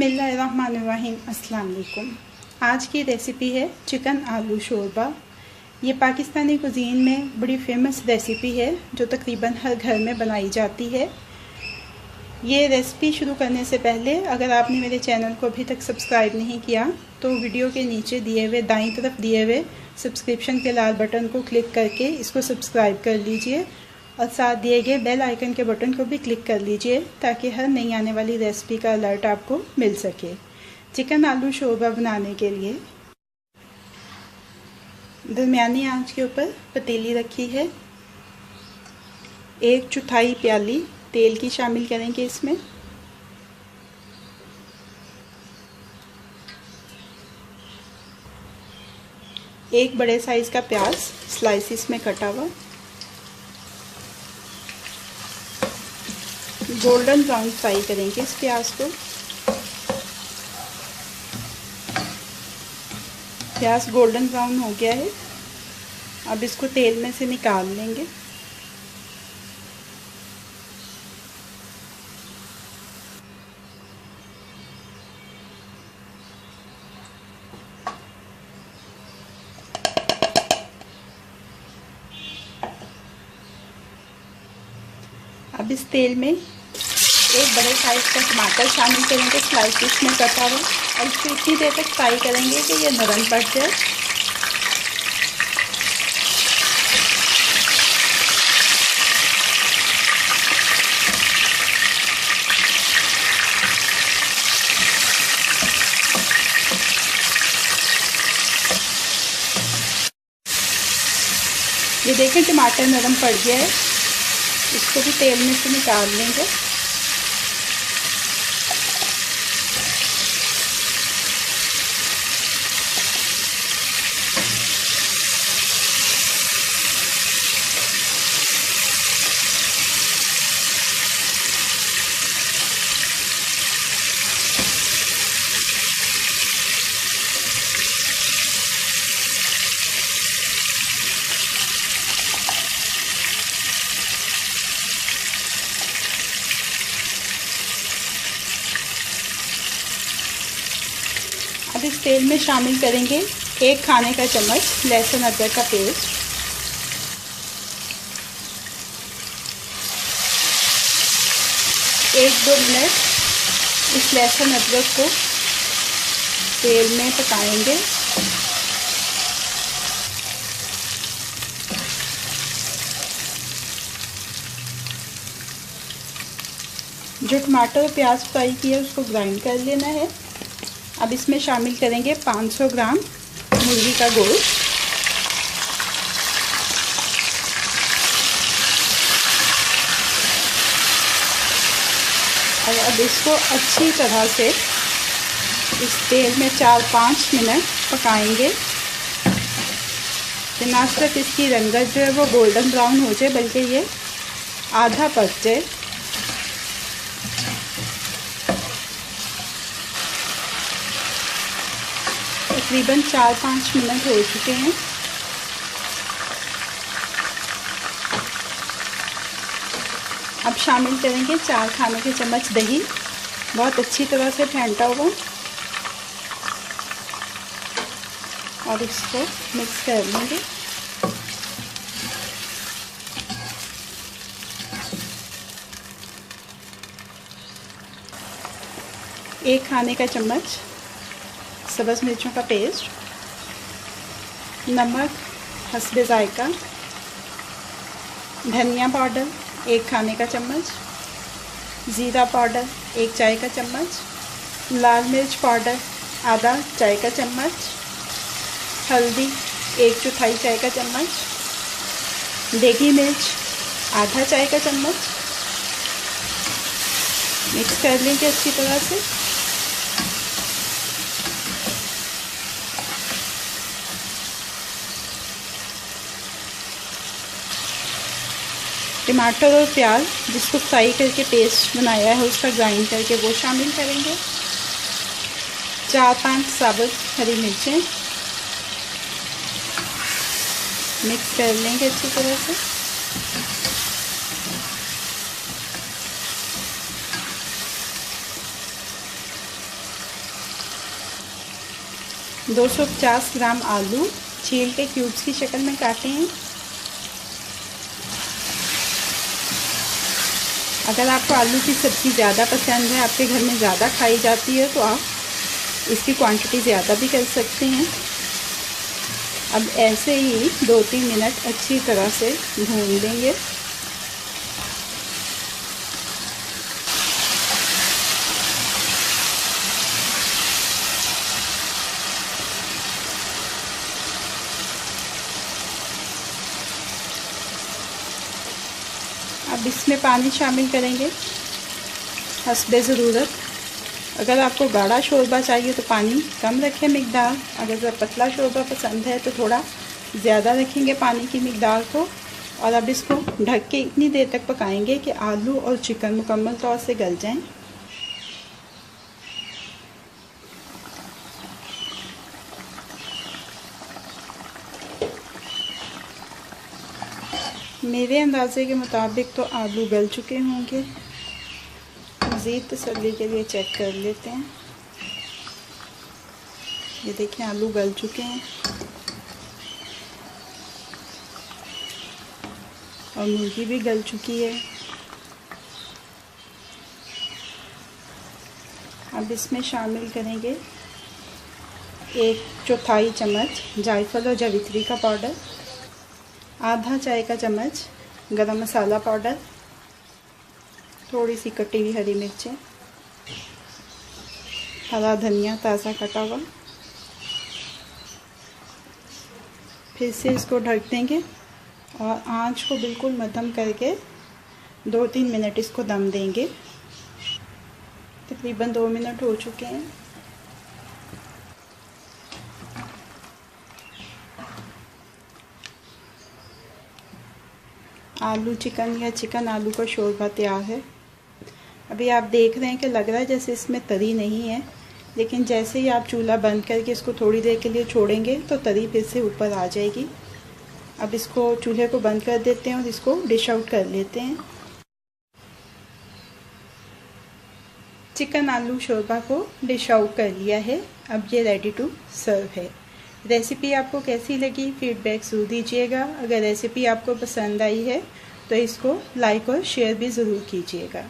बिस्मिल्लाहिर्रहमानिर्रहीम। अस्सलाम वालेकुम। आज की रेसिपी है चिकन आलू शोरबा। ये पाकिस्तानी कुज़ीन में बड़ी फेमस रेसिपी है जो तकरीबन हर घर में बनाई जाती है। ये रेसिपी शुरू करने से पहले अगर आपने मेरे चैनल को अभी तक सब्सक्राइब नहीं किया तो वीडियो के नीचे दिए हुए दाईं तरफ दिए हुए सब्सक्रिप्शन के लाल बटन को क्लिक करके इसको सब्सक्राइब कर लीजिए और साथ दिए गए बेल आइकन के बटन को भी क्लिक कर लीजिए ताकि हर नई आने वाली रेसिपी का अलर्ट आपको मिल सके। चिकन आलू शोरबा बनाने के लिए दरमियानी आंच के ऊपर पतीली रखी है। 1/4 प्याली तेल की शामिल करेंगे इसमें। एक बड़े साइज का प्याज स्लाइसिस में कटा हुआ। गोल्डन ब्राउन फ्राई करेंगे इस प्याज को। प्याज गोल्डन ब्राउन हो गया है, अब इसको तेल में से निकाल लेंगे। अब इस तेल में एक बड़े साइज का टमाटर शामिल करेंगे स्लाइसिस में कटा हुआ और इसको इतनी देर तक फ्राई करेंगे कि ये नरम पड़ जाए। ये देखें टमाटर नरम पड़ गया है, इसको भी तेल में से निकाल लेंगे। अब इस तेल में शामिल करेंगे 1 खाने का चम्मच लहसुन अदरक का पेस्ट। एक दो मिनट इस लहसुन अदरक को तेल में पकाएंगे। जो टमाटर और प्याज फ्राई किया है उसको ग्राइंड कर लेना है। अब इसमें शामिल करेंगे 500 ग्राम मुर्गी का गोश्त। और अब इसको अच्छी तरह से इस तेल में 4-5 मिनट पकाएंगे कि ना सिर्फ इसकी रंगत जो है वो गोल्डन ब्राउन हो जाए बल्कि ये आधा पक जाए। तकरीबन 4-5 मिनट हो चुके हैं। अब शामिल करेंगे 4 खाने के चम्मच दही, बहुत अच्छी तरह से फेंटा हुआ, और इसको मिक्स कर लेंगे। एक खाने का चम्मच सब्ज़ मिर्चों का पेस्ट, नमक हस्बे जायका, धनिया पाउडर 1 खाने का चम्मच, ज़ीरा पाउडर 1 चाय का चम्मच, लाल मिर्च पाउडर आधा चाय का चम्मच, हल्दी 1/4 चाय का चम्मच, देगी मिर्च आधा चाय का चम्मच। मिक्स कर लेंगे अच्छी तरह से। टमाटर और प्याज जिसको फ्राई करके पेस्ट बनाया है उसका ग्राइंड करके वो शामिल करेंगे। 4-5 साबुत हरी मिर्चें मिक्स कर लेंगे अच्छी तरह से। 250 ग्राम आलू छील के क्यूब्स की शक्ल में काटे हैं। अगर आपको आलू की सब्ज़ी ज़्यादा पसंद है, आपके घर में ज़्यादा खाई जाती है, तो आप इसकी क्वांटिटी ज़्यादा भी कर सकते हैं। अब ऐसे ही 2-3 मिनट अच्छी तरह से भून लेंगे। अब इसमें पानी शामिल करेंगे हस्बे ज़रूरत। अगर आपको गाढ़ा शोरबा चाहिए तो पानी कम रखें मिकदार। अगर पतला शोरबा पसंद है तो थोड़ा ज़्यादा रखेंगे पानी की मिकदार को। और अब इसको ढक के इतनी देर तक पकाएंगे कि आलू और चिकन मुकम्मल तौर से गल जाएं। मेरे अंदाज़े के मुताबिक तो आलू गल चुके होंगे। मज़ीद तसल्ली के लिए चेक कर लेते हैं। ये देखें आलू गल चुके हैं और मुर्गी भी गल चुकी है। अब इसमें शामिल करेंगे 1/4 चम्मच जायफल और जावित्री का पाउडर, आधा चाय का चम्मच गरम मसाला पाउडर, थोड़ी सी कटी हुई हरी मिर्चें, हरा धनिया ताज़ा कटा हुआ। फिर से इसको ढक देंगे और आंच को बिल्कुल मध्यम करके 2-3 मिनट इसको दम देंगे। तकरीबन 2 मिनट हो चुके हैं। आलू चिकन या चिकन आलू का शोरबा तैयार है। अभी आप देख रहे हैं कि लग रहा है जैसे इसमें तरी नहीं है, लेकिन जैसे ही आप चूल्हा बंद करके इसको थोड़ी देर के लिए छोड़ेंगे तो तरी फिर से ऊपर आ जाएगी। अब इसको चूल्हे को बंद कर देते हैं और इसको डिश आउट कर लेते हैं। चिकन आलू शोरबा को डिश आउट कर लिया है। अब ये रेडी टू सर्व है। रेसिपी आपको कैसी लगी फीडबैक ज़रूर दीजिएगा। अगर रेसिपी आपको पसंद आई है तो इसको लाइक और शेयर भी ज़रूर कीजिएगा।